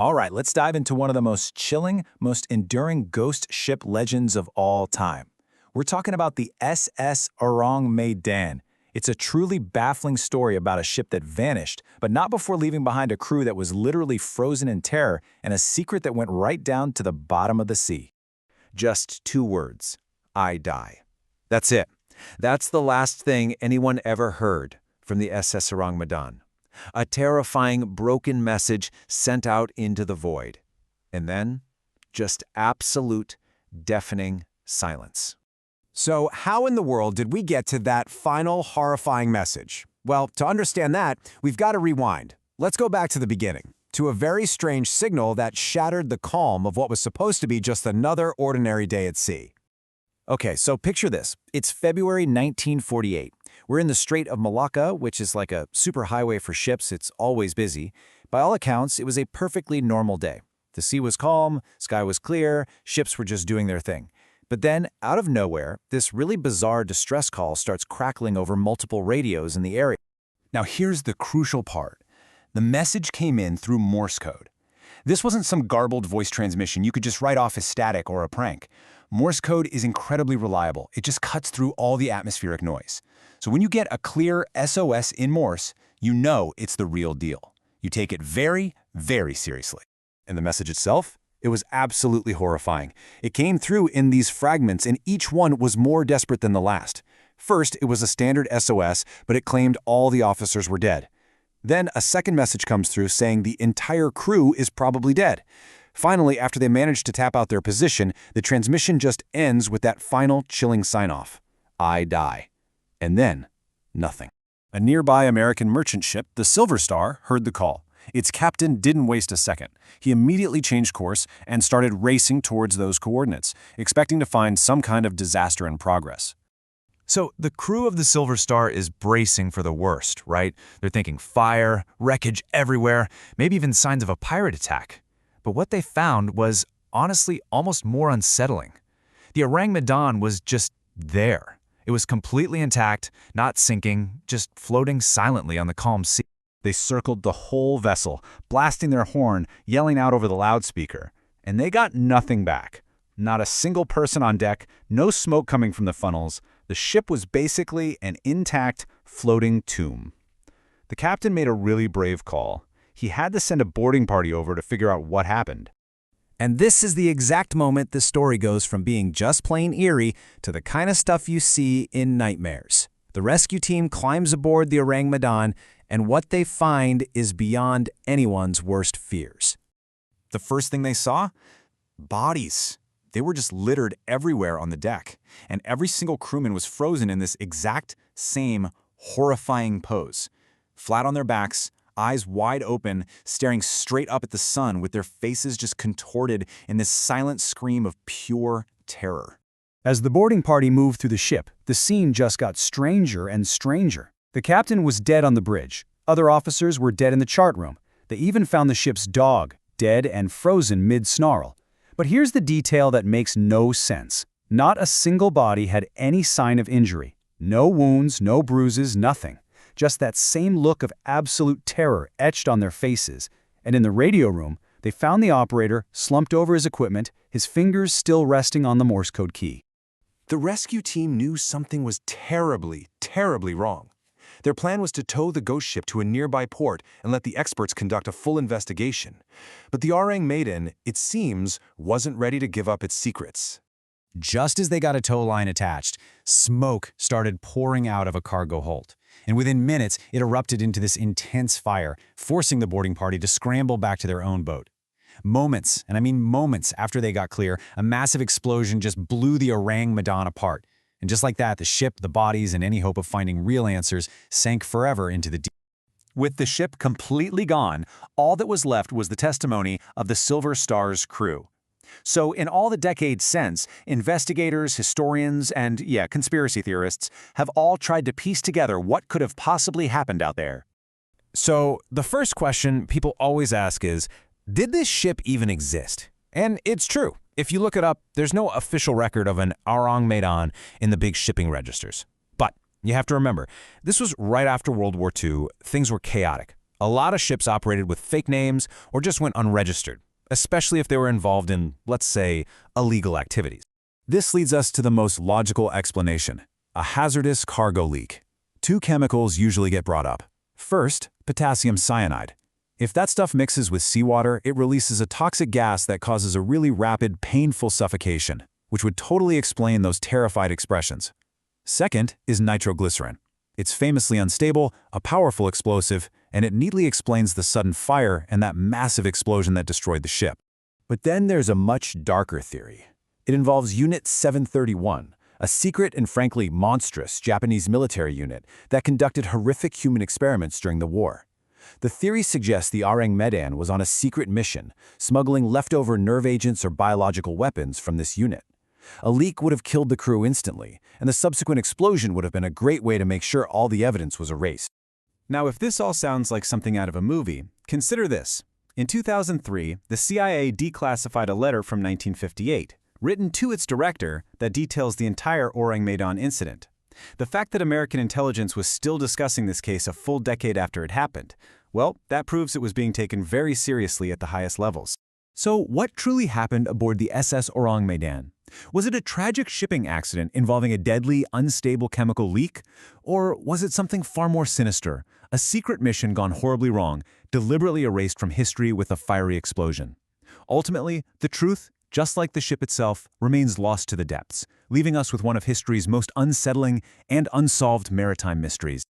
All right, let's dive into one of the most chilling, most enduring ghost ship legends of all time. We're talking about the SS Orang Medan. It's a truly baffling story about a ship that vanished, but not before leaving behind a crew that was literally frozen in terror and a secret that went right down to the bottom of the sea. Just two words: I die. That's it. That's the last thing anyone ever heard from the SS Orang Medan. A terrifying, broken message sent out into the void. And then, just absolute, deafening silence. So how in the world did we get to that final horrifying message? Well, to understand that, we've got to rewind. Let's go back to the beginning, to a very strange signal that shattered the calm of what was supposed to be just another ordinary day at sea. Okay, so picture this. It's February 1948. We're in the Strait of Malacca, which is like a superhighway for ships. It's always busy. By all accounts, it was a perfectly normal day. The sea was calm, sky was clear, ships were just doing their thing. But then, out of nowhere, this really bizarre distress call starts crackling over multiple radios in the area. Now here's the crucial part. The message came in through Morse code. This wasn't some garbled voice transmission you could just write off as static or a prank. Morse code is incredibly reliable. It just cuts through all the atmospheric noise. So when you get a clear SOS in Morse, you know it's the real deal. You take it very, very seriously. And the message itself? It was absolutely horrifying. It came through in these fragments, and each one was more desperate than the last. First, it was a standard SOS, but it claimed all the officers were dead. Then a second message comes through saying the entire crew is probably dead. Finally, after they manage to tap out their position, the transmission just ends with that final chilling sign-off: I die. And then, nothing. A nearby American merchant ship, the Silver Star, heard the call. Its captain didn't waste a second. He immediately changed course and started racing towards those coordinates, expecting to find some kind of disaster in progress. So the crew of the Silver Star is bracing for the worst, right? They're thinking fire, wreckage everywhere, maybe even signs of a pirate attack. But what they found was, honestly, almost more unsettling. The Orang Medan was just there. It was completely intact, not sinking, just floating silently on the calm sea. They circled the whole vessel, blasting their horn, yelling out over the loudspeaker. And they got nothing back. Not a single person on deck, no smoke coming from the funnels. The ship was basically an intact, floating tomb. The captain made a really brave call. He had to send a boarding party over to figure out what happened. And this is the exact moment the story goes from being just plain eerie to the kind of stuff you see in nightmares. The rescue team climbs aboard the Orang Medan, and what they find is beyond anyone's worst fears. The first thing they saw? Bodies. They were just littered everywhere on the deck, and every single crewman was frozen in this exact same horrifying pose. Flat on their backs, eyes wide open, staring straight up at the sun with their faces just contorted in this silent scream of pure terror. As the boarding party moved through the ship, the scene just got stranger and stranger. The captain was dead on the bridge. Other officers were dead in the chart room. They even found the ship's dog, dead and frozen mid-snarl. But here's the detail that makes no sense. Not a single body had any sign of injury. No wounds, no bruises, nothing. Just that same look of absolute terror etched on their faces. And in the radio room, they found the operator slumped over his equipment, his fingers still resting on the Morse code key. The rescue team knew something was terribly, terribly wrong. Their plan was to tow the ghost ship to a nearby port and let the experts conduct a full investigation. But the Orang Medan, it seems, wasn't ready to give up its secrets. Just as they got a tow line attached, smoke started pouring out of a cargo hold. And within minutes, it erupted into this intense fire, forcing the boarding party to scramble back to their own boat. Moments, and I mean moments after they got clear, a massive explosion just blew the Orang Medan apart. And just like that, the ship, the bodies, and any hope of finding real answers sank forever into the deep. With the ship completely gone, all that was left was the testimony of the Silver Star's crew. So in all the decades since, investigators, historians, and conspiracy theorists have all tried to piece together what could have possibly happened out there. So the first question people always ask is, did this ship even exist? And it's true. If you look it up, there's no official record of an Orang Medan in the big shipping registers. But you have to remember, this was right after World War II. Things were chaotic. A lot of ships operated with fake names or just went unregistered, especially if they were involved in, let's say, illegal activities. This leads us to the most logical explanation: a hazardous cargo leak. Two chemicals usually get brought up. First, potassium cyanide. If that stuff mixes with seawater, it releases a toxic gas that causes a really rapid, painful suffocation, which would totally explain those terrified expressions. Second is nitroglycerin. It's famously unstable, a powerful explosive, and it neatly explains the sudden fire and that massive explosion that destroyed the ship. But then there's a much darker theory. It involves Unit 731, a secret and frankly monstrous Japanese military unit that conducted horrific human experiments during the war. The theory suggests the Orang Medan was on a secret mission, smuggling leftover nerve agents or biological weapons from this unit. A leak would have killed the crew instantly, and the subsequent explosion would have been a great way to make sure all the evidence was erased. Now, if this all sounds like something out of a movie, consider this. In 2003, the CIA declassified a letter from 1958, written to its director, that details the entire Orang Medan incident. The fact that American intelligence was still discussing this case a full decade after it happened, well, that proves it was being taken very seriously at the highest levels. So what truly happened aboard the SS Orang Medan? Was it a tragic shipping accident involving a deadly, unstable chemical leak? Or was it something far more sinister, a secret mission gone horribly wrong, deliberately erased from history with a fiery explosion? Ultimately, the truth, just like the ship itself, remains lost to the depths, leaving us with one of history's most unsettling and unsolved maritime mysteries.